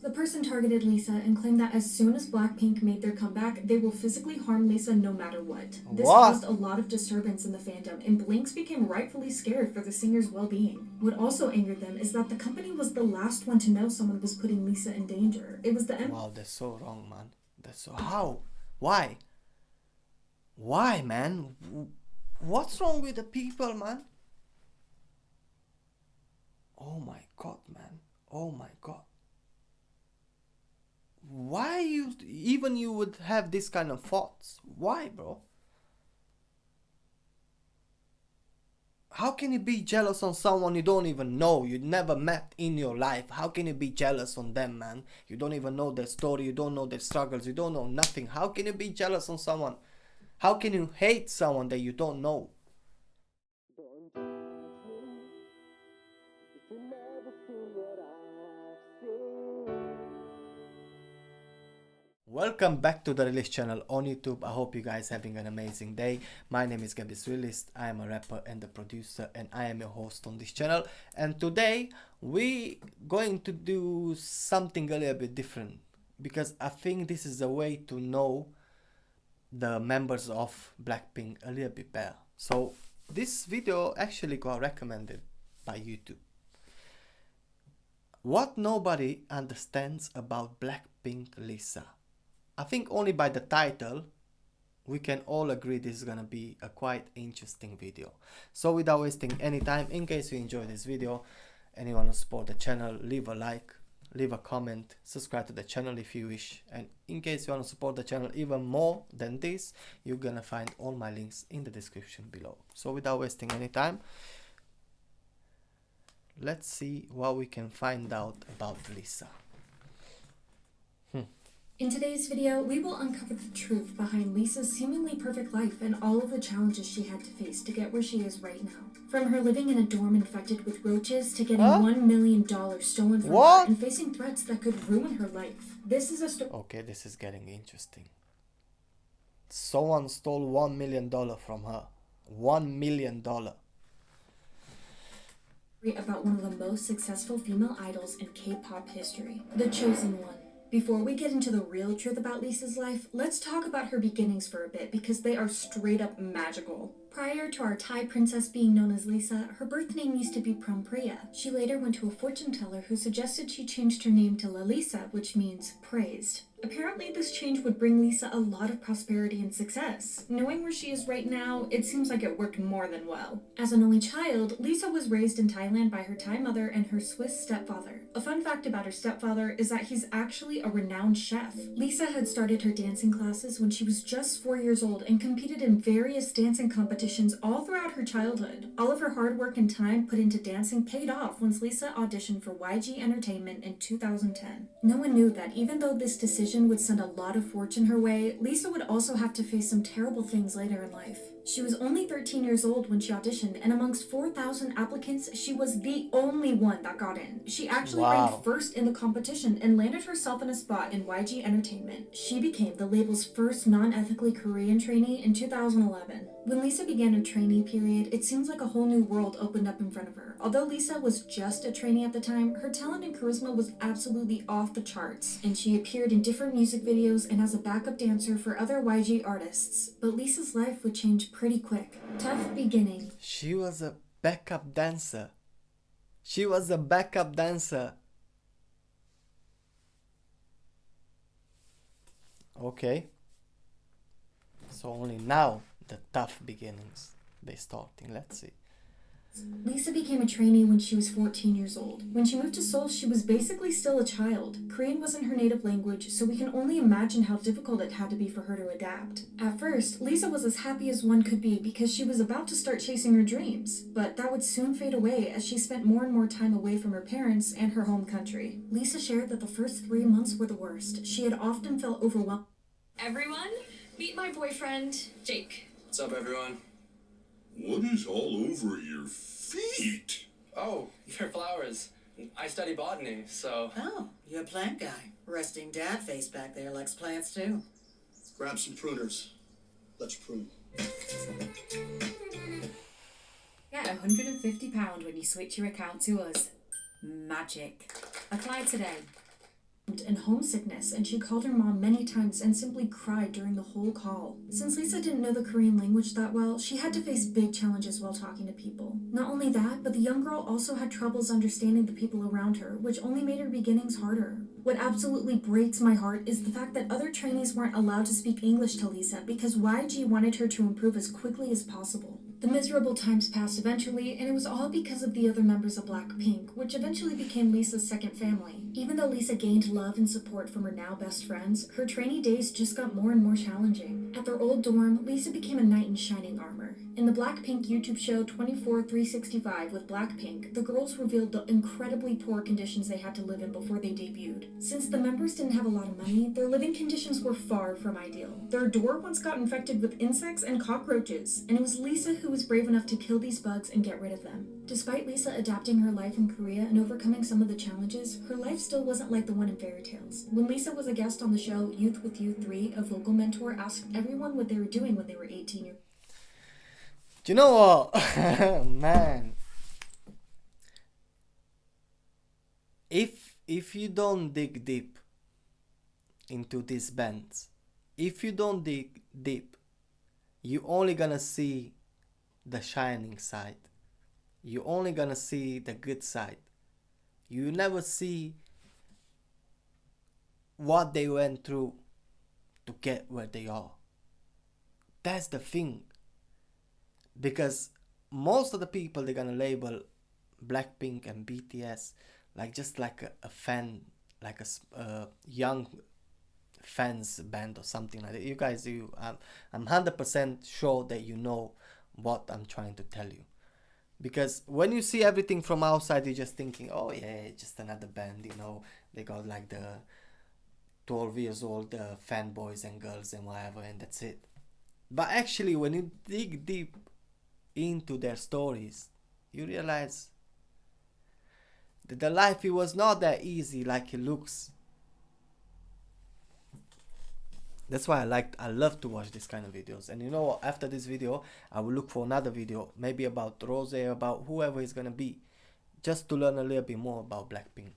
The person targeted Lisa and claimed that as soon as Blackpink made their comeback, they will physically harm Lisa no matter what. This caused a lot of disturbance in the fandom, and Blinks became rightfully scared for the singer's well-being. What also angered them is that the company was the last one to know someone was putting Lisa in danger. It was the Wow, that's so wrong, man. That's so... How? Why? Why, man? What's wrong with the people, man? Oh my god, man. Oh my god. Why you would have this kind of thoughts? Why, bro? How can you be jealous on someone you don't even know, you never met in your life? How can you be jealous on them, man? You don't even know their story, you don't know their struggles, you don't know nothing. How can you be jealous on someone? How can you hate someone that you don't know? Welcome back to the Release channel on YouTube. I hope you guys having an amazing day. My name is Gabby's Release. I am a rapper and a producer, and I am your host on this channel. And today we going to do something a little bit different, because I think this is a way to know the members of Blackpink a little bit better. So this video actually got recommended by YouTube. What nobody understands about Blackpink Lisa. I think only by the title we can all agree this is gonna be a quite interesting video. So without wasting any time, in case you enjoy this video and you want to support the channel, leave a like, leave a comment, subscribe to the channel if you wish, and in case you want to support the channel even more than this, you're gonna find all my links in the description below. So without wasting any time, let's see what we can find out about Lisa. In today's video, we will uncover the truth behind Lisa's seemingly perfect life and all of the challenges she had to face to get where she is right now. From her living in a dorm infected with roaches to getting $1 million stolen from her and facing threats that could ruin her life. This is a story. Okay, this is getting interesting. Someone stole $1 million from her. $1 million. About one of the most successful female idols in K-pop history, the chosen one. Before we get into the real truth about Lisa's life, let's talk about her beginnings for a bit, because they are straight up magical. Prior to our Thai princess being known as Lisa, her birth name used to be Prompriya. She later went to a fortune teller who suggested she changed her name to Lalisa, which means praised. Apparently, this change would bring Lisa a lot of prosperity and success. Knowing where she is right now, it seems like it worked more than well. As an only child, Lisa was raised in Thailand by her Thai mother and her Swiss stepfather. A fun fact about her stepfather is that he's actually a renowned chef. Lisa had started her dancing classes when she was just 4 years old and competed in various dancing competitions all throughout her childhood. All of her hard work and time put into dancing paid off once Lisa auditioned for YG Entertainment in 2010. No one knew that even though this decision would send a lot of fortune her way, Lisa would also have to face some terrible things later in life. She was only 13 years old when she auditioned, and amongst 4,000 applicants, she was the only one that got in. She actually ranked first in the competition and landed herself in a spot in YG Entertainment. She became the label's first non-ethically Korean trainee in 2011. When Lisa began her trainee period, it seems like a whole new world opened up in front of her. Although Lisa was just a trainee at the time, her talent and charisma was absolutely off the charts, and she appeared in different music videos and as a backup dancer for other YG artists. But Lisa's life would change pretty quick. Tough beginning. She was a backup dancer. She was a backup dancer. Okay. So only now the tough beginnings they starting. Let's see. Lisa became a trainee when she was 14 years old. When she moved to Seoul, she was basically still a child. Korean wasn't her native language, so we can only imagine how difficult it had to be for her to adapt. At first, Lisa was as happy as one could be because she was about to start chasing her dreams, but that would soon fade away as she spent more and more time away from her parents and her home country. Lisa shared that the first 3 months were the worst. She had often felt overwhelmed. Everyone, meet my boyfriend, Jake. What's up, everyone? What is all over your feet? Oh, your flowers. I study botany, so... Oh, you're a plant guy. Resting dad face back there likes plants too. Grab some pruners. Let's prune. Get £150 when you switch your account to us. Magic. Apply today. and homesickness, and she called her mom many times and simply cried during the whole call. Since Lisa didn't know the Korean language that well, she had to face big challenges while talking to people. Not only that, but the young girl also had troubles understanding the people around her, which only made her beginnings harder. What absolutely breaks my heart is the fact that other trainees weren't allowed to speak English to Lisa because YG wanted her to improve as quickly as possible. The miserable times passed eventually, and it was all because of the other members of Blackpink, which eventually became Lisa's second family. Even though Lisa gained love and support from her now best friends, her trainee days just got more and more challenging. At their old dorm, Lisa became a knight in shining armor. In the Blackpink YouTube show 24/365 with Blackpink, the girls revealed the incredibly poor conditions they had to live in before they debuted. Since the members didn't have a lot of money, their living conditions were far from ideal. Their door once got infected with insects and cockroaches, and it was Lisa who was brave enough to kill these bugs and get rid of them. Despite Lisa adapting her life in Korea and overcoming some of the challenges, her life still wasn't like the one in fairy tales. When Lisa was a guest on the show Youth with You 3, a vocal mentor asked everyone what they were doing when they were 18 years. Do you know what? Man. If you don't dig deep into these bands, if you don't dig deep, you only gonna see the shining side. You only gonna see the good side. You never see what they went through to get where they are. That's the thing. Because most of the people, they're gonna label Blackpink and BTS like just like a fan, like a young fans band or something like that. You guys, I'm 100% sure that you know what I'm trying to tell you. Because when you see everything from outside, you're just thinking, oh yeah, just another band, you know, they got like the 12 years old fanboys and girls and whatever, and that's it. But actually, when you dig deep into their stories, you realize that the life, it was not that easy like it looks. That's why I love to watch this kind of videos. And you know what, after this video I will look for another video, maybe about Rose, about whoever it's gonna be, just to learn a little bit more about Blackpink.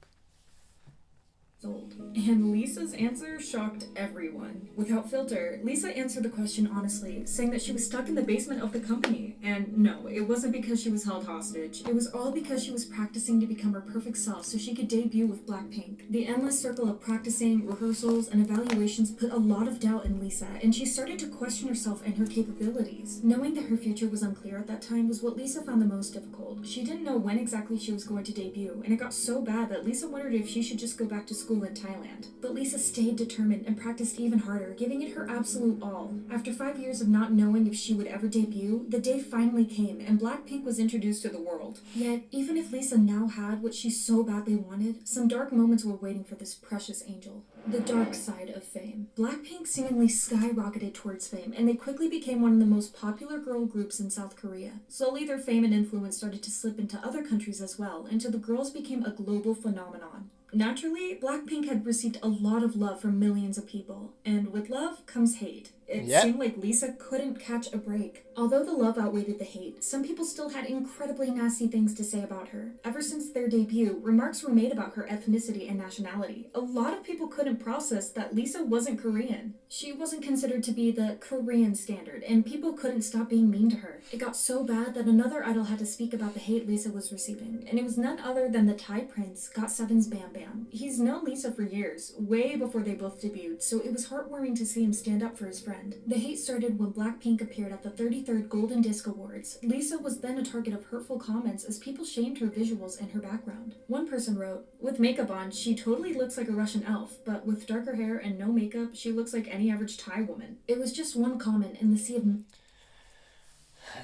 Old. And Lisa's answer shocked everyone. Without filter, Lisa answered the question honestly, saying that she was stuck in the basement of the company. And no, it wasn't because she was held hostage. It was all because she was practicing to become her perfect self so she could debut with Blackpink. The endless circle of practicing, rehearsals, and evaluations put a lot of doubt in Lisa, and she started to question herself and her capabilities. Knowing that her future was unclear at that time was what Lisa found the most difficult. She didn't know when exactly she was going to debut, and it got so bad that Lisa wondered if she should just go back to school in Thailand. But Lisa stayed determined and practiced even harder, giving it her absolute all. After 5 years of not knowing if she would ever debut, the day finally came and Blackpink was introduced to the world. Yet, even if Lisa now had what she so badly wanted, some dark moments were waiting for this precious angel. The dark side of fame. Blackpink seemingly skyrocketed towards fame, and they quickly became one of the most popular girl groups in South Korea. Slowly, their fame and influence started to slip into other countries as well, until the girls became a global phenomenon. Naturally, Blackpink had received a lot of love from millions of people, and with love comes hate. It seemed like Lisa couldn't catch a break. Although the love outweighed the hate, some people still had incredibly nasty things to say about her. Ever since their debut, remarks were made about her ethnicity and nationality. A lot of people couldn't process that Lisa wasn't Korean. She wasn't considered to be the Korean standard, and people couldn't stop being mean to her. It got so bad that another idol had to speak about the hate Lisa was receiving, and it was none other than the Thai prince, GOT7's Bam Bam. He's known Lisa for years, way before they both debuted, so it was heartwarming to see him stand up for his friend. The hate started when Blackpink appeared at the 33rd Golden Disc Awards. Lisa was then a target of hurtful comments as people shamed her visuals and her background. One person wrote, "With makeup on, she totally looks like a Russian elf, but with darker hair and no makeup, she looks like any average Thai woman." It was just one comment in the sea of...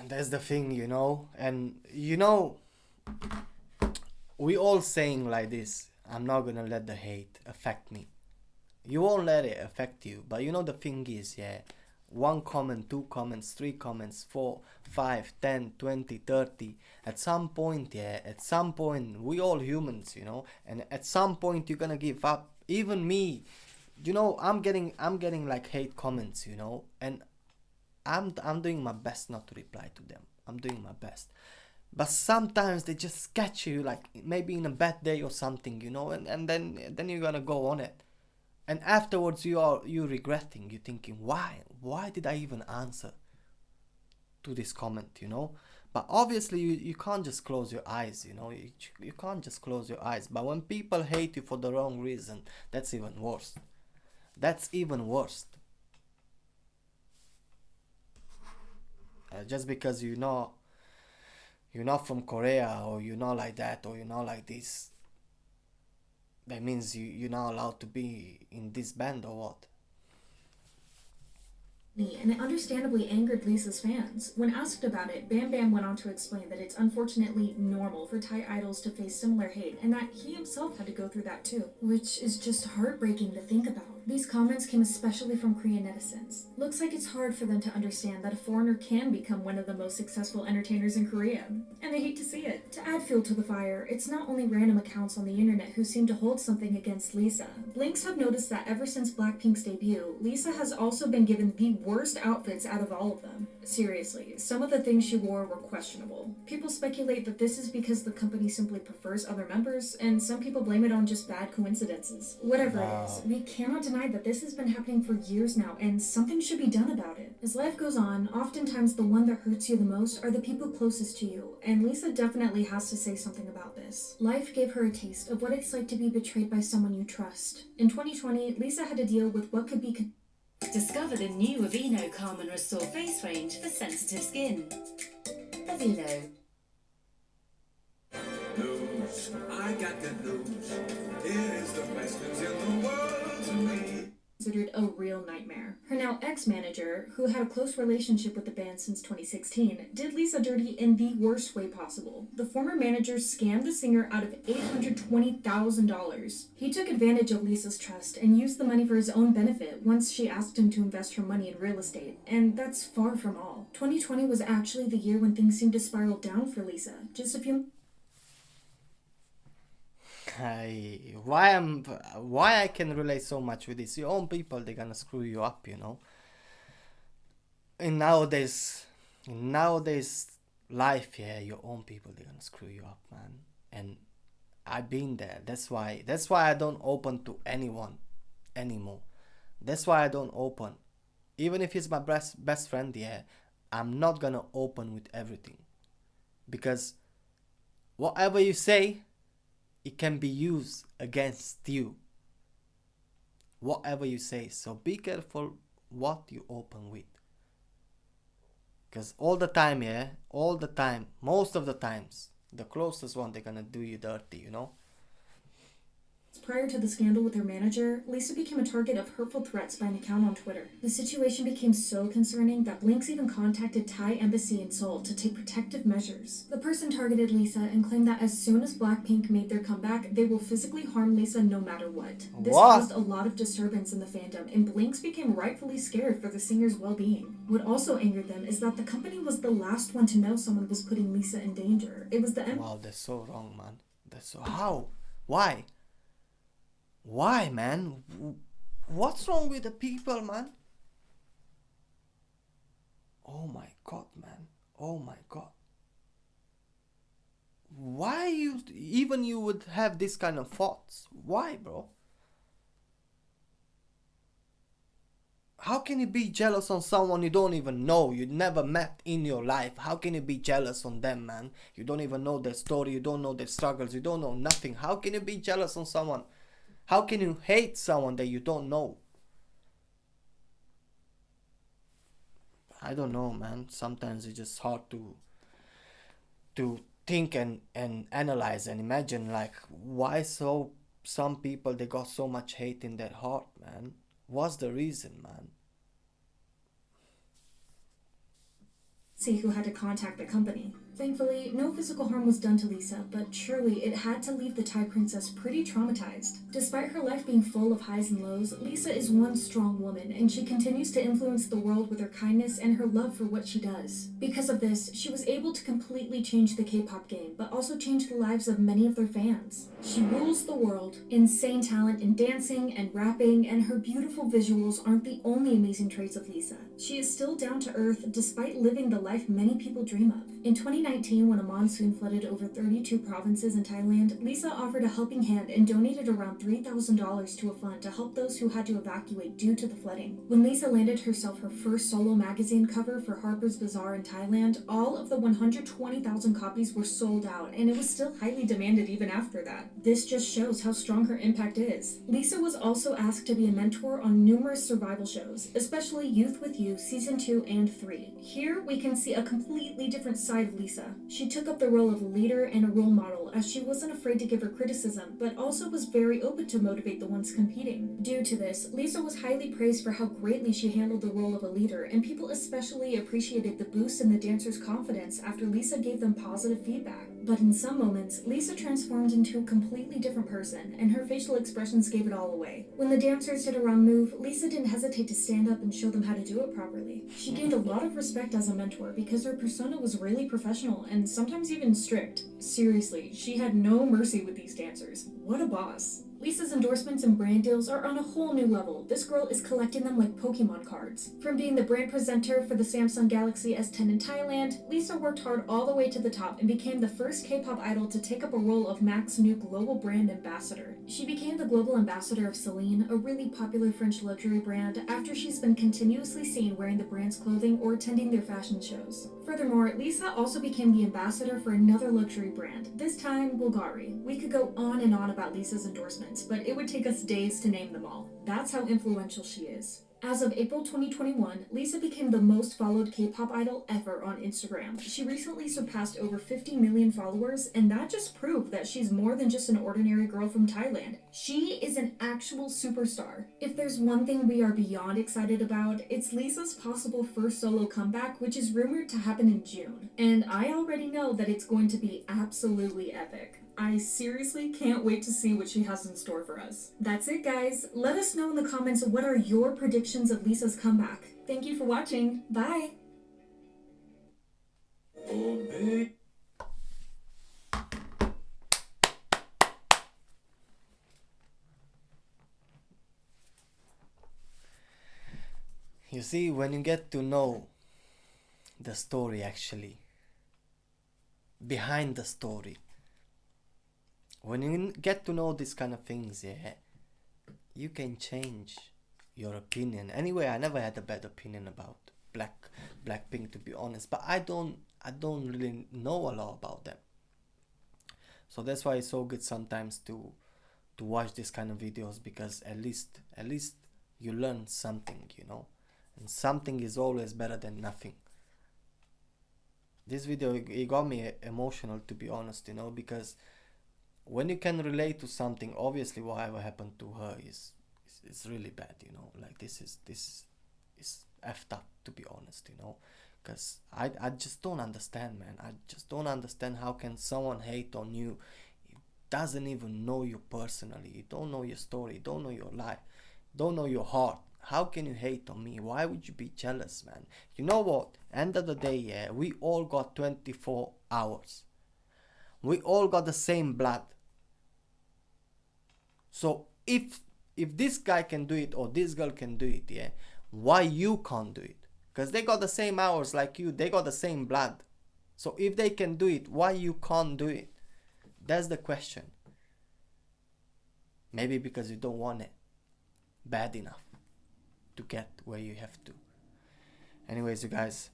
That's the thing, you know. And you know, we all saying like this, I'm not gonna let the hate affect me. You won't let it affect you. But you know, the thing is, yeah, 1 comment, 2 comments, 3 comments, 4, 5, 10, 20, 30. At some point, we all humans, you know, and at some point you're gonna give up. Even me, you know, I'm getting like hate comments, you know, and I'm doing my best not to reply to them. I'm doing my best. But sometimes they just catch you, like maybe in a bad day or something, you know, and then you're gonna go on it. And afterwards you regretting, you thinking, why did I even answer to this comment, you know? But obviously you can't just close your eyes, you know, you can't just close your eyes. But when people hate you for the wrong reason, that's even worse. That's even worse. Just because you're not from Korea, or you're not like that, or you're not like this, that means you're not allowed to be in this band or what? And it understandably angered Lisa's fans. When asked about it, Bam Bam went on to explain that it's unfortunately normal for Thai idols to face similar hate, and that he himself had to go through that too, which is just heartbreaking to think about. These comments came especially from Korean netizens. Looks like it's hard for them to understand that a foreigner can become one of the most successful entertainers in Korea, and they hate to see it. To add fuel to the fire, it's not only random accounts on the internet who seem to hold something against Lisa. Blinks have noticed that ever since Blackpink's debut, Lisa has also been given the worst outfits out of all of them. Seriously, some of the things she wore were questionable. People speculate that this is because the company simply prefers other members, and some people blame it on just bad coincidences. Whatever it is, we cannot deny that this has been happening for years now, and something should be done about it. As life goes on, oftentimes the one that hurts you the most are the people closest to you, and Lisa definitely has to say something about this. Life gave her a taste of what it's like to be betrayed by someone you trust. In 2020, Lisa had to deal with what could be Discover the new Aveeno Calm and Restore face range for sensitive skin. Aveeno. News. I got good news. It is the best news in the world to me. considered a real nightmare. Her now ex-manager, who had a close relationship with the band since 2016, did Lisa dirty in the worst way possible. The former manager scammed the singer out of $820,000. He took advantage of Lisa's trust and used the money for his own benefit once she asked him to invest her money in real estate, and that's far from all. 2020 was actually the year when things seemed to spiral down for Lisa. Just a few why I can relate so much with this. Your own people, they're gonna screw you up, you know. In nowadays life, yeah, your own people, they're gonna screw you up, man. And I've been there. That's why I don't open to anyone anymore. That's why I don't open. Even if he's my best friend, yeah, I'm not gonna open with everything. Because whatever you say, it can be used against you. Whatever you say. So be careful what you open with. Because all the time, yeah, all the time, most of the times, the closest one, they're gonna do you dirty, you know. Prior to the scandal with her manager, Lisa became a target of hurtful threats by an account on Twitter. The situation became so concerning that Blinks even contacted Thai embassy in Seoul to take protective measures. The person targeted Lisa and claimed that as soon as Blackpink made their comeback, they will physically harm Lisa no matter what. This caused a lot of disturbance in the fandom, and Blinks became rightfully scared for the singer's well-being. What also angered them is that the company was the last one to know someone was putting Lisa in danger. It was the Wow, that's so wrong, man. That's so... How? Why? Why, man? What's wrong with the people, man? Oh my god, man. Oh my god. Why you would have this kind of thoughts? Why, bro? How can you be jealous on someone you don't even know, you never met in your life? How can you be jealous on them, man? You don't even know their story, you don't know their struggles, you don't know nothing. How can you be jealous on someone? How can you hate someone that you don't know? I don't know, man. Sometimes it's just hard to think and analyze and imagine, like, why some people, they got so much hate in their heart, man. What's the reason, man? Who had to contact the company. Thankfully, no physical harm was done to Lisa, but surely it had to leave the Thai princess pretty traumatized. Despite her life being full of highs and lows, Lisa is one strong woman, and she continues to influence the world with her kindness and her love for what she does. Because of this, she was able to completely change the K-pop game, but also change the lives of many of their fans. She rules the world. Insane talent in dancing and rapping, and her beautiful visuals aren't the only amazing traits of Lisa. She is still down to earth despite living the life many people dream of. In 2019, 2019, when a monsoon flooded over 32 provinces in Thailand, Lisa offered a helping hand and donated around $3,000 to a fund to help those who had to evacuate due to the flooding. When Lisa landed herself her first solo magazine cover for Harper's Bazaar in Thailand, all of the 120,000 copies were sold out, and it was still highly demanded even after that. This just shows how strong her impact is. Lisa was also asked to be a mentor on numerous survival shows, especially Youth with You Season 2 and 3. Here we can see a completely different side of Lisa. She took up the role of a leader and a role model, as she wasn't afraid to give her criticism, but also was very open to motivate the ones competing. Due to this, Lisa was highly praised for how greatly she handled the role of a leader, and people especially appreciated the boost in the dancers' confidence after Lisa gave them positive feedback. But in some moments, Lisa transformed into a completely different person, and her facial expressions gave it all away. When the dancers did a wrong move, Lisa didn't hesitate to stand up and show them how to do it properly. She gained a lot of respect as a mentor because her persona was really professional and sometimes even strict. Seriously, she had no mercy with these dancers. What a boss. Lisa's endorsements and brand deals are on a whole new level. This girl is collecting them like Pokemon cards. From being the brand presenter for the Samsung Galaxy S10 in Thailand, Lisa worked hard all the way to the top and became the first K-pop idol to take up a role of MAC's new global brand ambassador. She became the global ambassador of Celine, a really popular French luxury brand, after she's been continuously seen wearing the brand's clothing or attending their fashion shows. Furthermore, Lisa also became the ambassador for another luxury brand, this time Bulgari. We could go on and on about Lisa's endorsements, but it would take us days to name them all. That's how influential she is. As of April 2021, Lisa became the most followed K-pop idol ever on Instagram. She recently surpassed over 50 million followers, and that just proved that she's more than just an ordinary girl from Thailand. She is an actual superstar. If there's one thing we are beyond excited about, it's Lisa's possible first solo comeback, which is rumored to happen in June. And I already know that it's going to be absolutely epic. I seriously can't wait to see what she has in store for us. That's it, guys. Let us know in the comments what are your predictions of Lisa's comeback. Thank you for watching. Bye! Oh, babe. You see, when you get to know the story actually, behind the story, when you get to know these kind of things, yeah, you can change your opinion. Anyway, I never had a bad opinion about Blackpink, to be honest, but I don't really know a lot about them. So that's why it's so good sometimes to watch this kind of videos, because at least you learn something, you know, and something is always better than nothing. This video, it got me emotional, to be honest, you know, because when you can relate to something, obviously whatever happened to her is really bad, you know, like this is effed up, to be honest, you know, because I just don't understand, man. I just don't understand how can someone hate on you. He doesn't even know you personally, you don't know your story, don't know your life, don't know your heart. How can you hate on me? Why would you be jealous, man? You know what, end of the day, yeah, we all got 24 hours. We all got the same blood. So if this guy can do it or this girl can do it, yeah, why you can't do it? Because they got the same hours like you, they got the same blood. So if they can do it, why you can't do it? That's the question. Maybe because you don't want it bad enough to get where you have to. Anyways, you guys,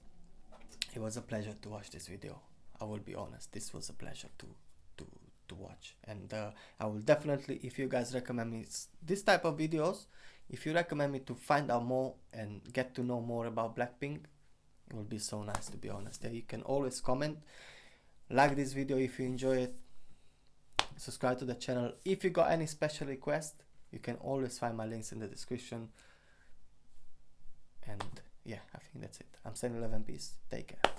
it was a pleasure to watch this video. I will be honest, this was a pleasure to watch, and I will definitely, if you guys recommend me this type of videos, if you recommend me to find out more and get to know more about Blackpink, it will be so nice, to be honest. Yeah, you can always comment, like this video if you enjoy it, subscribe to the channel. If you got any special request, you can always find my links in the description. And yeah, I think that's it. I'm saying 11 peace. Take care.